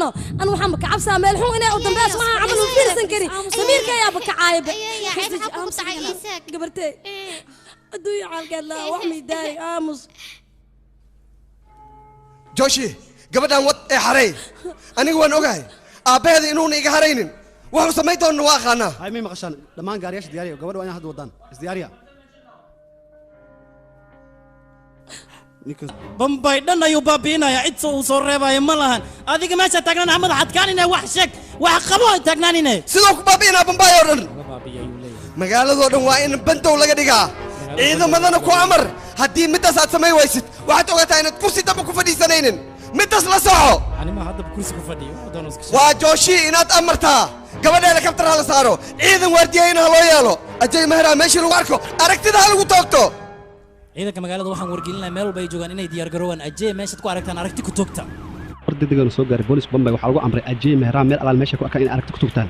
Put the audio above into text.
ماهانو أنا محمد كعب سامي الحين أنا قدام بس ما عملوا فيلسن كري سمير كيا بكعايب قبرتي أدوي على الجلا وحمي داري آمس جوشي قبل أن وط حري أنا هو نوجاي أبهذ إنه نيجي حرينين وهو سميته إنه واقعنا هاي مين مقشان لما قاريش دياري قبل وين أحد ودان دياريا بمباي دنا يوبابينا يا عدسو وصوريبا يا ملهن هذيك ماشي تاغنان احمد حد كاننا وحشك وحقبو تاغنانينه سيدو بابينا بمباي ورن magaaladoo dhan waa in bantow laga dhigaa ciidamadana ku amar haddii midaas aad samay waysid waxaad ogataa inaad kursi damba ku fadhiisanaynin midaas la soco ani ma hadda kursi ku fadhiyo waa jooshi inaad amartaa gabadheeda kabtar ha la saaro ciidan waardiyayna ha loo yeelo ajay mahraa meeshii lagu arko aragtida ha lagu toogto ciidanka magaalada waxaan wargelinayaa meel walba ay joogaan inay diyaar garoowaan ajay meeshaad ku aragtaan aragti ku toogta horta deegaanka soo gaaray booliis Bombay waxa lagu amray ajay mahraa meel alaal meesha ku arkaan in aragti ku toogtaan